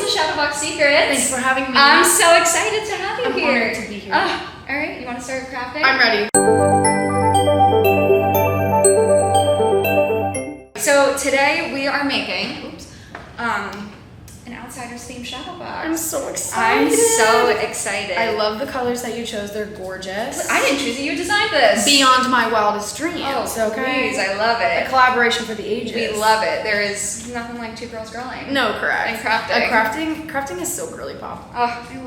to Shadowbox Secrets. Thanks for having me. I'm so excited to have you I'm here. honored to be here. All right, you want to start crafting? I'm ready. So today we are making, an Outsiders themed Shadowbox. I'm so excited. I'm so excited. I love the colors that you chose. They're gorgeous. I didn't choose it. You designed this. Beyond my wildest dreams. Oh, Okay. please. I love A it. collaboration for the ages. We love it. There is nothing like two girls girling. No, correct. And crafting. Crafting is so girly pop.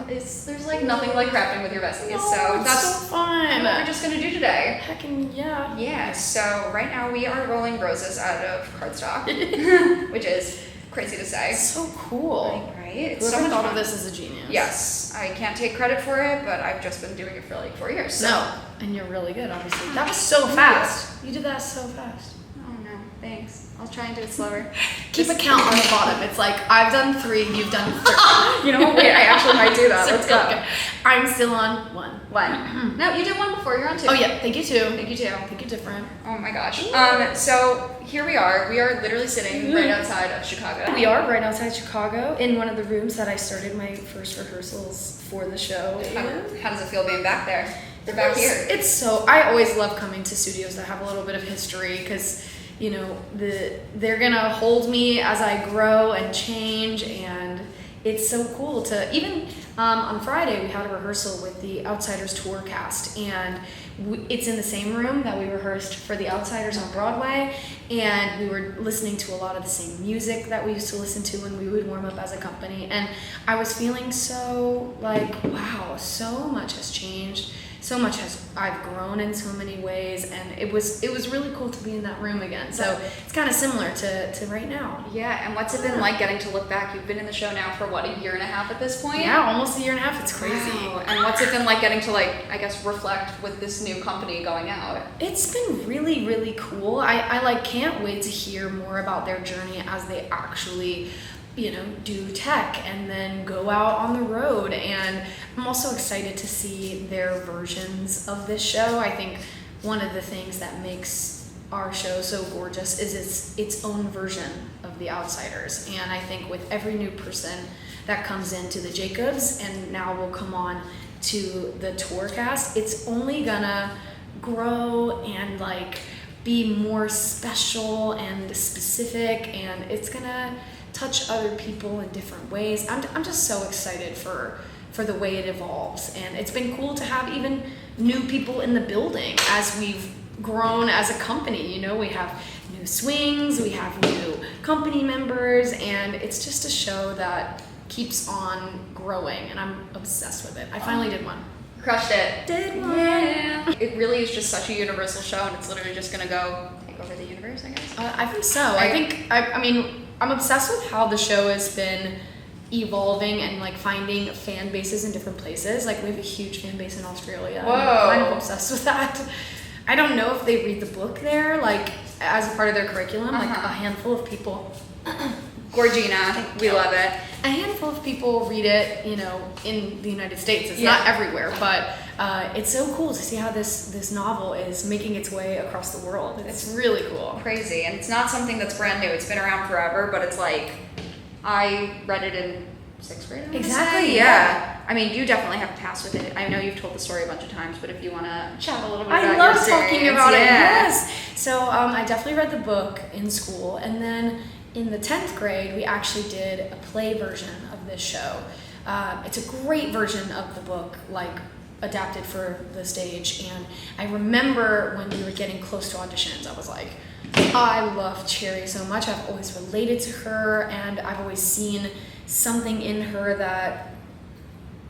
There's like nothing like crafting with your besties. No, so it's that's so fun. what we're just going to do today. Heckin' yeah. Yeah, so right now we are rolling roses out of cardstock, which is crazy to say. So cool. Right? It's Whoever so much thought fun. of this is a genius. Yes, I can't take credit for it, but I've just been doing it for like 4 years. So. No, and you're really good, obviously. That was so fast. You did that so fast. Oh no, thanks. I'll try and do it slower. Keep a count on the bottom. It's like, I've done 3, you've done 3. You know what? Wait, I actually might do that. Let's go. Okay. I'm still on 1. One. No, you did 1 before. You're on 2. Oh yeah, thank you too. Thank you too. Think you're different. Oh my gosh. So here we are. We are literally sitting right outside of Chicago. We are right outside Chicago in one of the rooms that I started my first rehearsals for the show. How does it feel being back there? You're back here. It's so, I always love coming to studios that have a little bit of history because, you know, they're gonna hold me as I grow and change, and it's so cool to, even on Friday we had a rehearsal with the Outsiders tour cast, and it's in the same room that we rehearsed for the Outsiders on Broadway, and we were listening to a lot of the same music that we used to listen to when we would warm up as a company, and I was feeling so like, wow, so much has changed. So much I've grown in so many ways, and it was really cool to be in that room again. So it's kind of similar to right now. Yeah, and what's it been like getting to look back? You've been in the show now for what, 1.5 years at this point? Yeah, almost 1.5 years. It's crazy. Wow. And what's it been like getting to I guess reflect with this new company going out? It's been really, really cool. I can't wait to hear more about their journey as they actually, you know, do tech and then go out on the road. And I'm also excited to see their versions of this show. I think one of the things that makes our show so gorgeous is its own version of the Outsiders. And I think with every new person that comes into the Jacobs and now will come on to the tour cast, it's only gonna grow and be more special and specific, and it's gonna touch other people in different ways. I'm just so excited for the way it evolves, and it's been cool to have even new people in the building as we've grown as a company. You know, we have new swings, we have new company members, and it's just a show that keeps on growing, and I'm obsessed with it. I finally did one. Crushed it. Did one. Yeah. It really is just such a universal show, and it's literally just gonna go take over the universe, I guess. I think so. I mean, I'm obsessed with how the show has been evolving and finding fan bases in different places. We have a huge fan base in Australia. Whoa. I'm kind of obsessed with that. I don't know if they read the book there, as a part of their curriculum. A handful of people. Gorgina, we love it. A handful of people read it, you know, in the United States. It's not everywhere, but it's so cool to see how this novel is making its way across the world. It's really cool. Crazy, and it's not something that's brand new. It's been around forever, but it's I read it in 6th grade. Exactly. Yeah. I mean, you definitely have passed with it. I know you've told the story a bunch of times, but if you want to chat a little bit about I your love experience. talking about it. Yeah. Yes. So I definitely read the book in school, and then in the 10th grade, we actually did a play version of this show. It's a great version of the book, adapted for the stage. And I remember when we were getting close to auditions, I was like, I love Cherry so much. I've always related to her, and I've always seen something in her that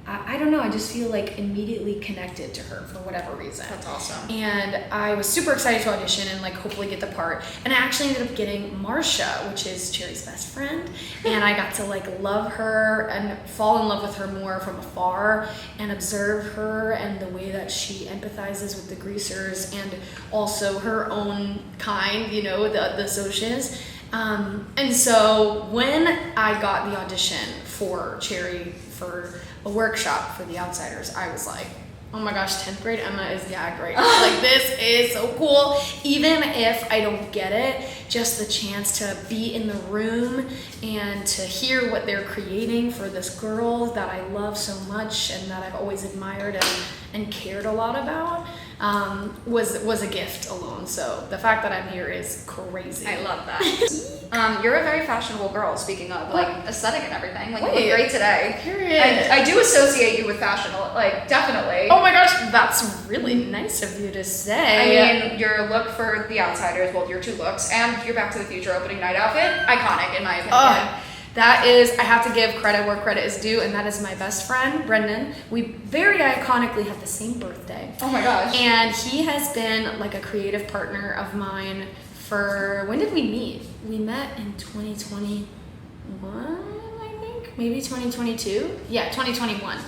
I don't know, I just feel immediately connected to her for whatever reason. That's awesome. And I was super excited to audition and hopefully get the part. And I actually ended up getting Marcia, which is Cherry's best friend. And I got to love her and fall in love with her more from afar and observe her and the way that she empathizes with the greasers and also her own kind, you know, the socias. And so when I got the audition for Cherry for a workshop for the Outsiders, I was like, Oh my gosh, 10th grade Emma is gag right now. Like, this is so cool. Even if I don't get it, just the chance to be in the room and to hear what they're creating for this girl that I love so much and that I've always admired and cared a lot about, was a gift alone. So the fact that I'm here is crazy. I love that. You're a very fashionable girl, speaking of like aesthetic and everything. Like, you look great today. Period. I do associate you with fashion, like, definitely. Oh my gosh, that's really nice of you to say. I mean, your look for The Outsiders, well, your 2 looks, and your Back to the Future opening night outfit, iconic in my opinion. That is, I have to give credit where credit is due, and that is my best friend, Brendan. We very iconically have the same birthday. Oh my gosh. And he has been like a creative partner of mine for, when did we meet? We met in 2021, I think? Maybe 2022? Yeah, 2021.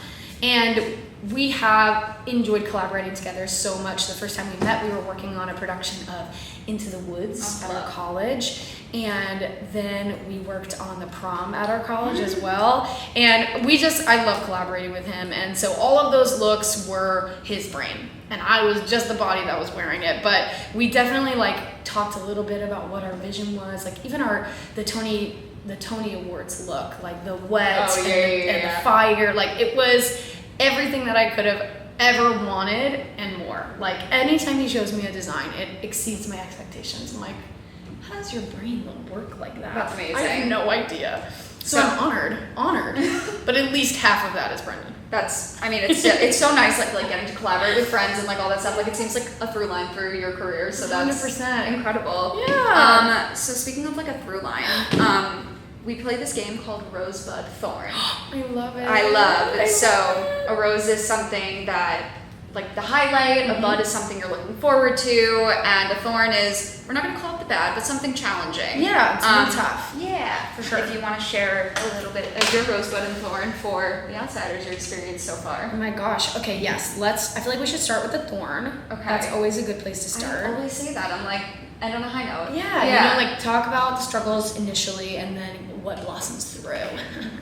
And we have enjoyed collaborating together so much. The first time we met, we were working on a production of Into the Woods at our college. And then we worked on the prom at our college as well. And I love collaborating with him. And so all of those looks were his brain. And I was just the body that was wearing it. But we definitely like talked a little bit about what our vision was. Like even the Tony Awards look, like the wet and the fire. Like it was everything that I could have ever wanted and more. Like anytime he shows me a design, it exceeds my expectations. I'm like, how does your brain work like that? That's amazing. I have no idea. So I'm honored. But at least half of that is Brendan. It's so nice like getting to collaborate with friends and like all that stuff. Like it seems like a through line through your career, so that's 100%. incredible. Yeah. So speaking of like a through line, we play this game called Rosebud Thorn. I love it. I love it. So a rose is something that, like, the highlight, a bud is something you're looking forward to, and a thorn is, we're not going to call it the bad, but something challenging. Yeah, it's really tough. Yeah, for sure. If you want to share a little bit of your rosebud and thorn for The Outsiders, your experience so far. Oh my gosh. Okay, yes. I feel like we should start with the thorn. Okay. That's always a good place to start. I always say that. I'm like, end on a high note. Yeah. Like talk about the struggles initially and then what blossoms through.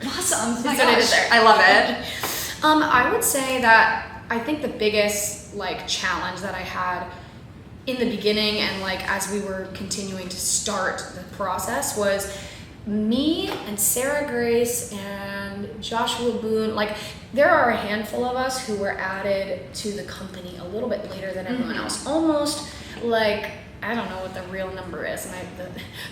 Blossoms. My That's what it gosh. is there. I love it. I would say that I think the biggest like challenge that I had in the beginning and like as we were continuing to start the process was me and Sarah Grace and Joshua Boone. Like there are a handful of us who were added to the company a little bit later than everyone else. Almost like, I don't know what the real number is, and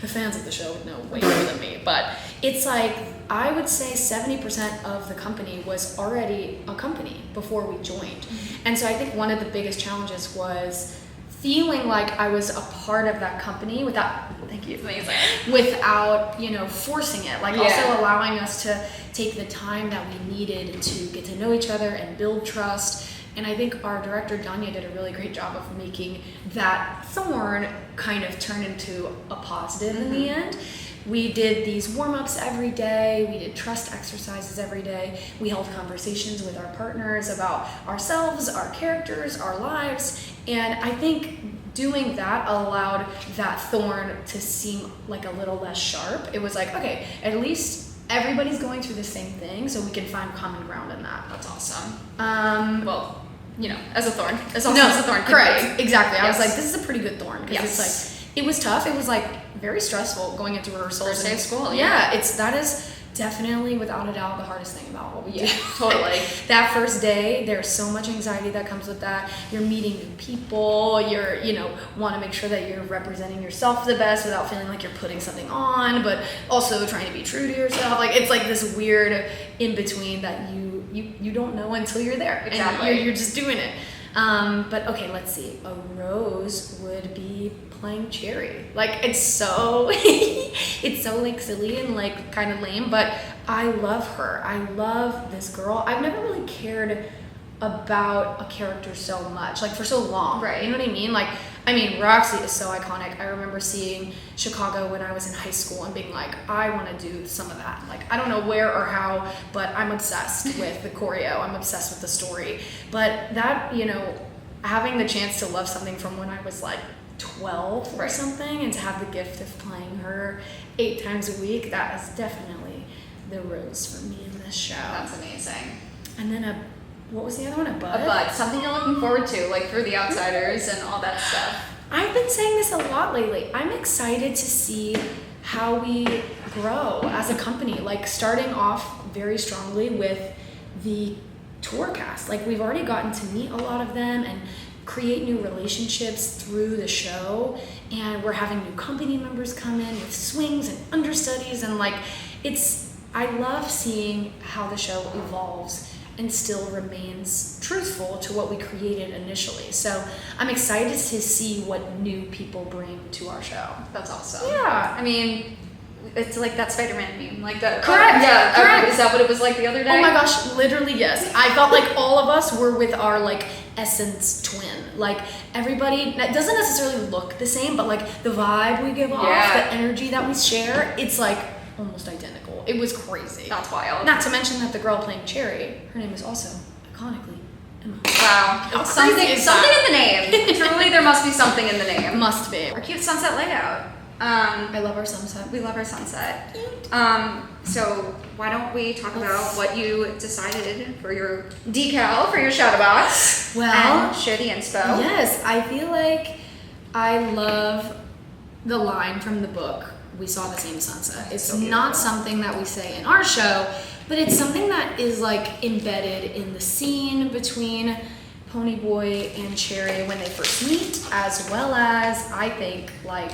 the fans of the show would know way more than me, but it's like, I would say 70% of the company was already a company before we joined. And so I think one of the biggest challenges was feeling like I was a part of that company without, thank you, Amazing. without, forcing it. Like also allowing us to take the time that we needed to get to know each other and build trust. And I think our director, Danya, did a really great job of making that thorn kind of turn into a positive in the end. We did these warm-ups every day. We did trust exercises every day. We held conversations with our partners about ourselves, our characters, our lives. And I think doing that allowed that thorn to seem like a little less sharp. It was like, okay, at least everybody's going through the same thing, so we can find common ground in that. That's awesome. Well, as a thorn. As awesome as a thorn. Correct. Exactly. Yes. I was like, this is a pretty good thorn. Because it's like, it was tough. It was like very stressful going into rehearsals. First day of school. That is definitely without a doubt the hardest thing about what we do. Totally. That first day, there's so much anxiety that comes with that. You're meeting new people. You're, want to make sure that you're representing yourself the best without feeling like you're putting something on, but also trying to be true to yourself. Like it's like this weird in between that you don't know until you're there. Exactly. And you're just doing it. But okay, let's see. A rose would be playing Cherry. Like it's so it's so like silly and like kind of lame, but I love her. I love this girl. I've never really cared about a character so much, like for so long. Right. You know what I mean? Like, Roxy is so iconic. I remember seeing Chicago when I was in high school and being like, I want to do some of that. Like, I don't know where or how, but I'm obsessed with the choreo. I'm obsessed with the story. But that, having the chance to love something from when I was like 12 or something, and to have the gift of playing her 8 times a week, that is definitely the rose for me in this show. That's amazing. And then a what was the other one? A bud? A bud. Something you're looking forward to, like for the outsiders and all that stuff. I've been saying this a lot lately. I'm excited to see how we grow as a company, like starting off very strongly with the tour cast. Like we've already gotten to meet a lot of them and create new relationships through the show, and we're having new company members come in with swings and understudies, and like I love seeing how the show evolves and still remains truthful to what we created initially. So I'm excited to see what new people bring to our show. That's awesome. Yeah. I mean, it's like that Spider-Man meme, like that. Correct. Yeah. Correct. Is that what it was like the other day? Oh my gosh, literally yes. I felt like all of us were with our like essence twin. Like everybody, that doesn't necessarily look the same, but like the vibe we give off, the energy that we share, it's like almost identical. It was crazy. That's wild. Not to mention that the girl playing Cherry, her name is also iconically Emma. Wow. How Something crazy is in that? the name. Truly, there must be something in the name. Must be. Our cute sunset layout. I love our sunset. We love our sunset. So why don't we talk about what you decided for your decal for your shadow box? Well, and share the inspo. Yes, I feel like I love the line from the book, "We saw the same sunset." It's so not something that we say in our show, but it's something that is like embedded in the scene between Ponyboy and Cherry when they first meet, as well as I think like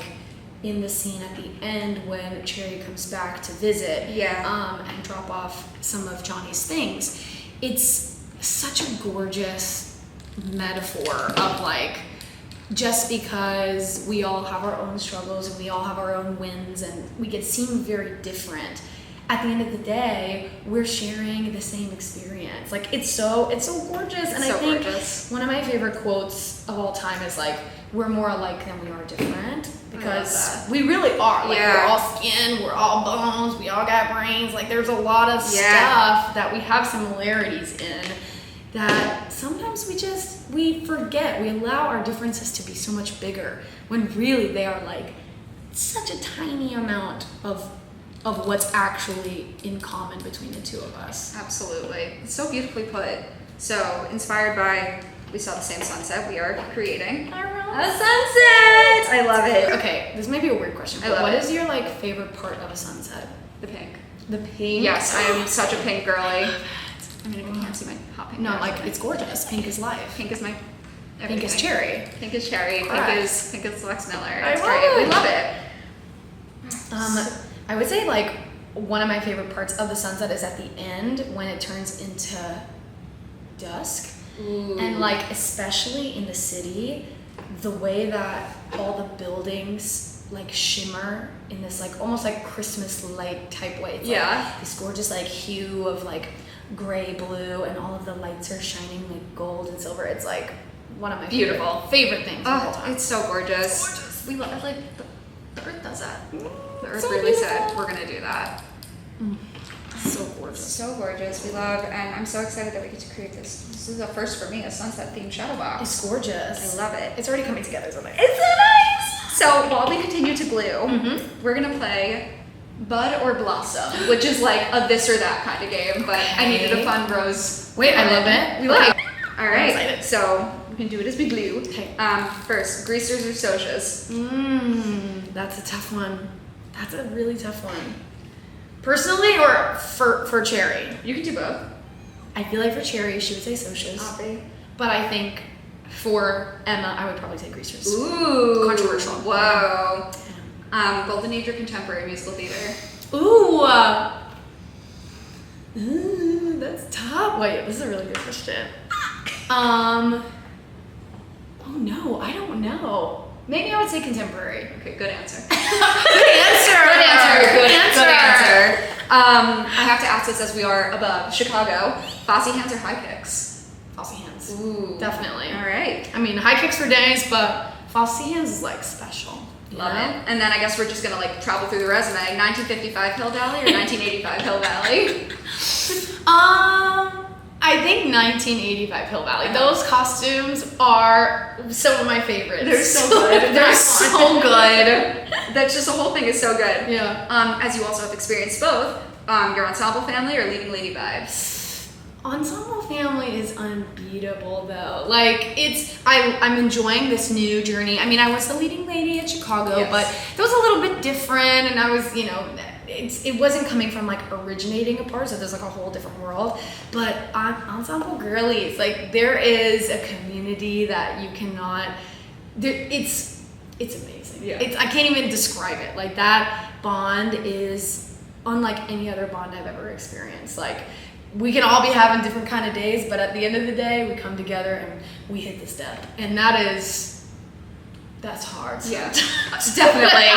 in the scene at the end when Cherry comes back to visit and drop off some of Johnny's things. It's such a gorgeous metaphor of like, just because we all have our own struggles and we all have our own wins and we can seem very different, at the end of the day, we're sharing the same experience. Like it's so gorgeous. And I think one of my favorite quotes of all time is like, we're more alike than we are different, because we really are. Like we're all skin, we're all bones, we all got brains. Like there's a lot of stuff that we have similarities in that sometimes we forget. We allow our differences to be so much bigger when really they are like such a tiny amount of what's actually in common between the two of us. Absolutely. It's so beautifully put. So inspired by We Saw the Same Sunset, we are creating a sunset. I love it. Okay, this may be a weird question, but what is your like favorite part of a sunset? The pink. The pink? Yes, I am such a pink girly. I mean, if you can't see my hot pink. No, like it's gorgeous. Pink is life. Pink is my everything. Pink is Cherry. Pink is Cherry. Pink is Lex Miller. It's love great. it. We love it. I would say like one of my favorite parts of the sunset is at the end when it turns into dusk. Ooh. And like especially in the city, the way that all the buildings like shimmer in this like almost like Christmas light type way. It's like this gorgeous like hue of like gray blue, and all of the lights are shining like gold and silver. It's like one of my favorite things of all time. It's so gorgeous. We love it. Like the earth does that. The earth So really beautiful. said we're gonna do that. So gorgeous. So gorgeous. We love, and I'm so excited that we get to create this. This is a first for me, a sunset themed shadow box. It's gorgeous. I love it. It's already coming together. So nice. It's so nice. So while we continue to glue, we're gonna play Bud or Blossom, which is like a this or that kind of game. But I needed a fun rose. Wait, I love it. We love it. All I'm right. excited. So we can do it as we glue. Okay. First, greasers or socias? That's a tough one. That's a really tough one. Personally, or for Cherry? You can do both. I feel like for Cherry, she would say socias. But I think for Emma, I would probably say greasers. Ooh. Controversial. Whoa. Golden Age or contemporary musical theater? Ooh. That's tough. Wait, this is a really good question. Oh no, I don't know. Maybe I would say contemporary. Okay, good answer. Good answer. Good answer. I have to ask this as we are above Chicago. Fosse hands or high kicks? Fosse hands. Ooh. Definitely. All right. I mean, high kicks for days, but Fosse hands is like special. Love it. And then I guess we're just gonna like travel through the resume. 1955 Hill Valley or 1985 Hill Valley? I think 1985 Hill Valley. Those costumes are some of my favorites. They're so good. They're so good. That's just the whole thing is so good. Yeah. As you also have experienced both, your ensemble family or Leading Lady vibes. Ensemble Family is unbeatable though. Like I'm enjoying this new journey. I mean, I was the leading lady at Chicago, Yes. but it was a little bit different, and I was, it wasn't coming from like originating apart, so there's like a whole different world. But on Ensemble Girlies, like there is a community that you cannot. It's amazing. Yeah. I can't even describe it. Like that bond is unlike any other bond I've ever experienced. Like we can all be having different kind of days, but at the end of the day, we come together and we hit the step, and that's hard. Yeah, definitely.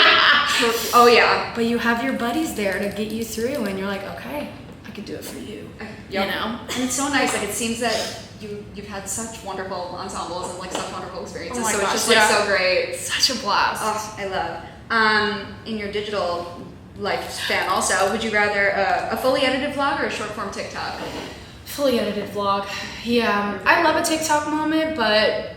Oh yeah. But you have your buddies there to get you through, and you're like, okay, I can do it for you. Yep. You know? And it's so nice. Like it seems that you've had such wonderful ensembles and like such wonderful experiences. Oh my so gosh, it's just like so great. Such a blast. Oh, I love. In your digital lifespan also, would you rather a fully edited vlog or a short form TikTok? Fully edited vlog. Yeah, I love a TikTok moment, but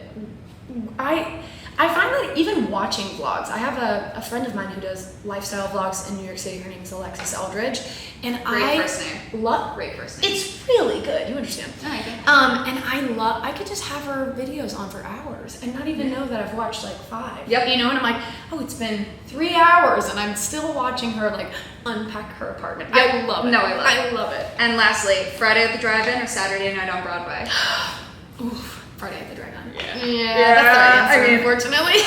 I find that even watching vlogs, I have a friend of mine who does lifestyle vlogs in New York City. Her name is Alexis Eldridge, and Great first name. Great first name. It's really good. You understand? Oh, I get And I could just have her videos on for hours and not even know that I've watched like 5. Yep. You know, and I'm like, oh, it's been 3 hours, and I'm still watching her like unpack her apartment. Yep. I love it. No, I love it. And lastly, Friday at the Drive-In or Saturday night on Broadway? Oof. Friday at the Drive-In. Yeah, that's the right answer, I mean, unfortunately.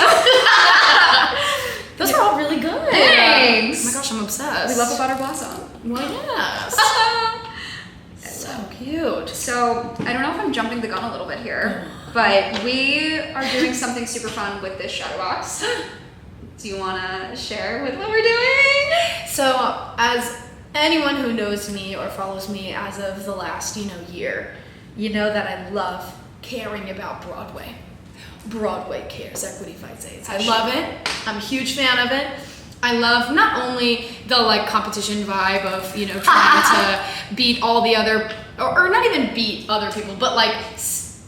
Those are all really good. Thanks. Oh my gosh, I'm obsessed. We love a butter blossom. Well, yes. So cute. So I don't know if I'm jumping the gun a little bit here, but we are doing something super fun with this shadow box. Do you want to share with what we're doing? So as anyone who knows me or follows me as of the last, year, you know that I love caring about Broadway. Broadway cares, Equity Fights AIDS. I love it. I'm a huge fan of it. I love not only the like competition vibe of, trying to beat all the other, or not even beat other people, but like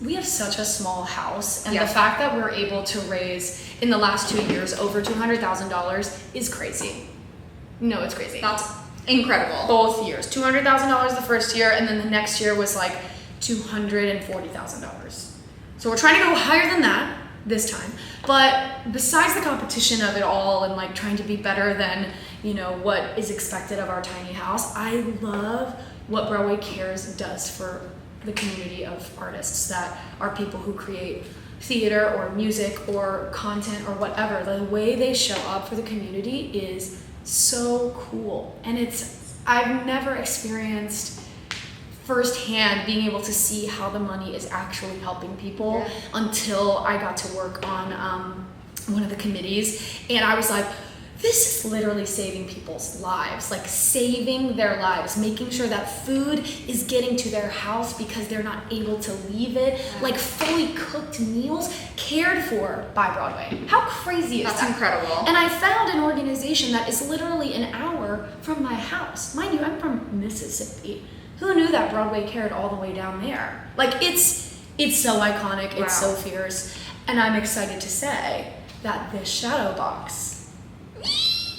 we have such a small house, and the fact that we're able to raise in the last 2 years over $200,000 is crazy. No, it's crazy. That's incredible. Both years. $200,000 the first year, and then the next year was like $240,000. So we're trying to go higher than that this time. But besides the competition of it all and like trying to be better than, what is expected of our tiny house, I love what Broadway Cares does for the community of artists that are people who create theater or music or content or whatever. The way they show up for the community is so cool. And I've never experienced firsthand being able to see how the money is actually helping people until I got to work on one of the committees, and I was like, this is literally saving people's lives, like saving their lives, making sure that food is getting to their house because they're not able to leave it, like fully cooked meals cared for by Broadway. How crazy is that? That's incredible. And I found an organization that is literally an hour from my house. Mind you, I'm from Mississippi. Who knew that Broadway cared all the way down there? Like it's so iconic, it's so fierce, and I'm excited to say that this shadow box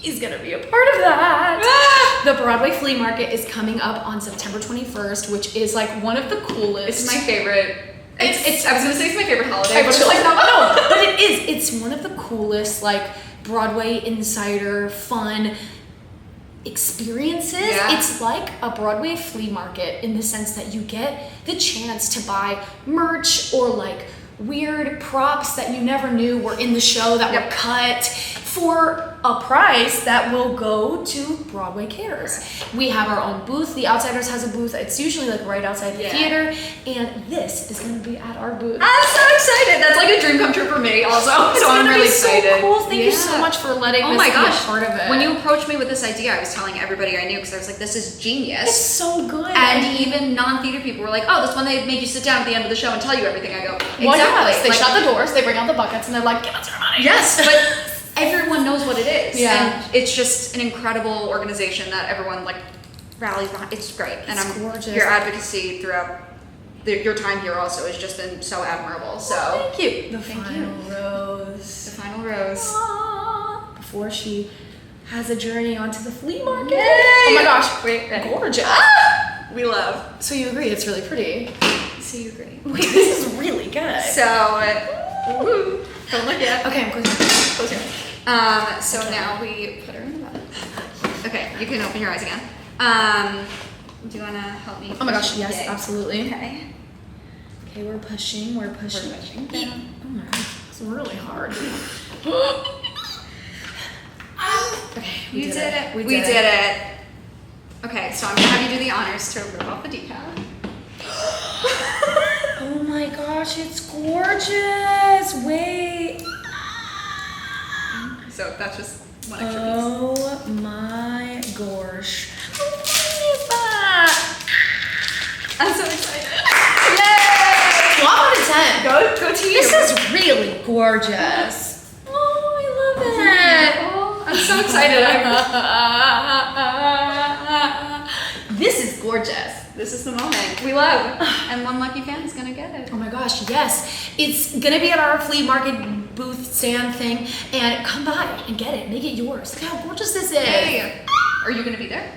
is gonna be a part of that. The Broadway Flea Market is coming up on September 21st, which is like one of the coolest. It's my favorite. I was gonna say it's my favorite holiday, but like, no, but it is. It's one of the coolest, like Broadway insider fun experiences. It's like a Broadway flea market in the sense that you get the chance to buy merch or like weird props that you never knew were in the show that were cut for a price that will go to Broadway Cares. We have our own booth. The Outsiders has a booth. It's usually like right outside the theater, and this is going to be at our booth. I'm so excited. That's like a dream come true for me also. So I'm really excited. So cool. Thank you so much for letting this be a part of it. When you approached me with this idea, I was telling everybody I knew because I was like, this is genius. It's so good. And even non-theater people were like, oh, this one they make you sit down at the end of the show and tell you everything. I go, exactly. Well, yes, they shut the doors, they bring out the buckets, and they're like, give us our money. Yes, but everyone knows what it is. Yeah. And it's just an incredible organization that everyone like rallies behind. It's great. It's gorgeous. Your advocacy throughout your time here also has just been so admirable. So thank you. The Thank final you. rose. The final rose. Before she has a journey onto the flea market. Yay! Oh my gosh. Wait. Gorgeous. We love. So you agree it's really pretty? So you agree. Wait, this is really good. So, woo. Don't look yet. Okay, I'm closing. So now we put her in the bed. Okay, you can open your eyes again. Do you want to help me? Oh my gosh, yes, Yay. absolutely. Okay. Okay, we're pushing. We're pushing down. Oh my god, it's really hard. Okay, We did it. We did it. Okay, so I'm gonna have you do the honors to rip off the decal. Oh my gosh, it's gorgeous. Wait. So that's just one extra piece. Oh my gosh. How funny is that? I'm so excited. Yay! 12 out of 10. Go to you. This is really gorgeous. Oh, I love it. I'm so excited. This is gorgeous. This is the moment we love, and one lucky fan is gonna get it. Oh my gosh, yes. It's gonna be at our flea market booth stand thing, and come by and get it. Make it yours. Look how gorgeous this is. Hey, are you gonna be there?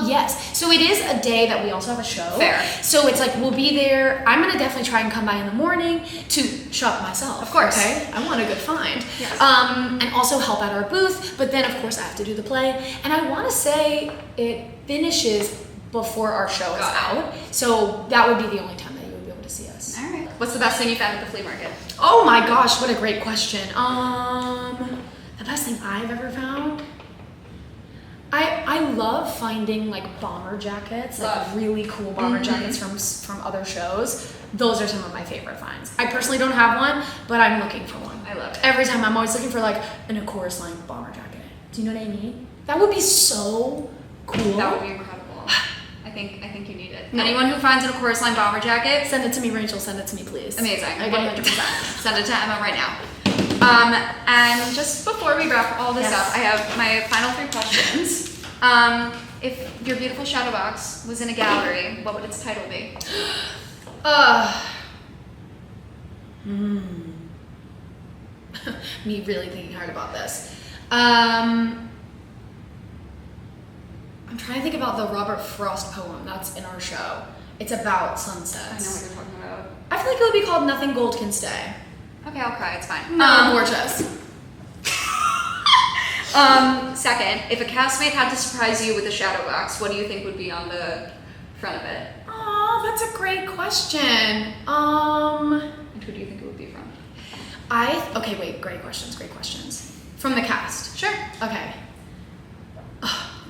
Yes. So it is a day that we also have a show. Fair. So it's like we'll be there. I'm gonna definitely try and come by in the morning to shop myself. Of course. Okay. I want a good find. Yes. And also help at our booth. But then of course I have to do the play, and I want to say it finishes before our show is out. So that would be the only time that you would be able to see us. All right. What's the best thing you found at the flea market? Oh my gosh, what a great question. The best thing I've ever found. I love finding like bomber jackets, like really cool bomber jackets from other shows. Those are some of my favorite finds. I personally don't have one, but I'm looking for one. I love it. Every time I'm always looking for like a chorus line bomber jacket. Do you know what I mean? That would be so cool. That would be incredible. I think you need it. Anyone who finds a chorus line bomber jacket, Send it to me, Rachel. Send it to me, please. amazing. Okay. 100%. Send it to Emma right now. And just before we wrap all this up, I have my final 3 questions. If your beautiful shadow box was in a gallery, what would its title be? Me really thinking hard about this. I'm trying to think about the Robert Frost poem that's in our show. It's about sunsets. I know what you're talking about. I feel like it would be called Nothing Gold Can Stay. Okay, I'll cry. It's fine. Gorgeous. Second, if a castmate had to surprise you with a shadow box, what do you think would be on the front of it? Oh, that's a great question. And who do you think it would be from? Okay, wait, great questions. From the cast. Sure. Okay.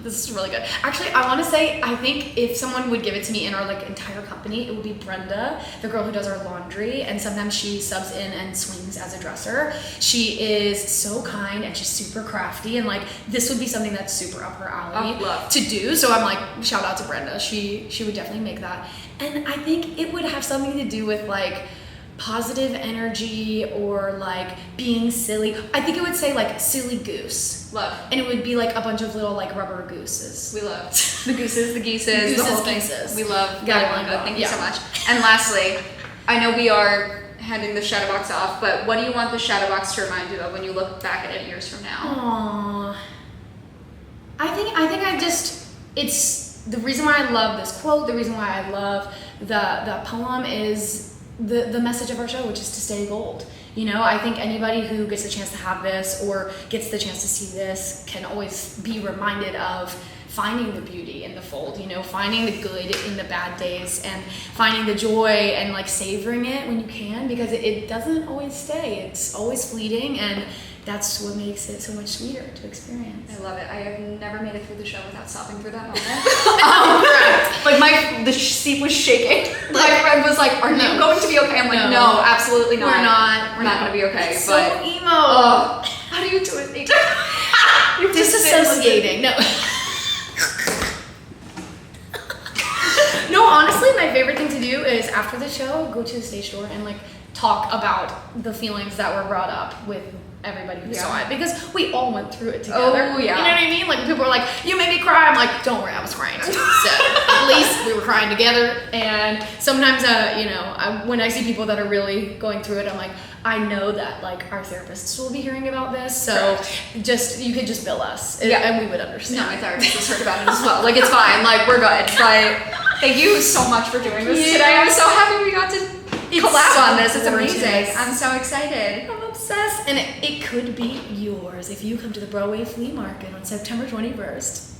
This is really good. Actually, I want to say, I think if someone would give it to me in our like entire company, it would be Brenda, the girl who does our laundry, and sometimes she subs in and swings as a dresser. She is so kind and she's super crafty, and like this would be something that's super up her alley to do. So I'm like, shout out to Brenda. She would definitely make that. And I think it would have something to do with like positive energy or like being silly. I think it would say like silly goose. Love. And it would be like a bunch of little like rubber gooses. We love the gooses, the geeses, the whole thing. Geeses. We love Got it, Wonka. Thank you yeah. so much. And lastly, I know we are handing the shadow box off, but what do you want the shadow box to remind you of when you look back at it years from now? Aww. I think it's the reason why I love this quote, the reason why I love the poem is the message of our show, which is to stay gold. You know, I think anybody who gets a chance to have this or gets the chance to see this can always be reminded of finding the beauty in the fold, you know, finding the good in the bad days and finding the joy and like savoring it when you can, because it doesn't always stay. It's always fleeting, and that's what makes it so much sweeter to experience. I love it. I have never made it through the show without sobbing through that moment. Like the seat was shaking. My friend was like, "Are you going to be okay?" I'm like, "No, absolutely not. We're not going to be okay." It's but so emo. how do you do it? You're disassociating. No. No, honestly, my favorite thing to do is after the show, go to the stage door and like talk about the feelings that were brought up with everybody who saw it, because we all went through it together. Oh, yeah. You know what I mean? Like people were like, "You made me cry." I'm like, "Don't worry, I was crying too." So at least we were crying together. And sometimes, when I see people that are really going through it, I'm like, I know that like our therapists will be hearing about this, so you could just bill us, and we would understand. No, my therapist has heard about it as well. Like, it's fine. Like, we're good. But Thank you so much for doing this Yeah. today. I'm so happy we got to collab so on this. It's gorgeous. amazing. I'm so excited. I'm obsessed. And it could be yours if you come to the Broadway Flea Market on September 21st.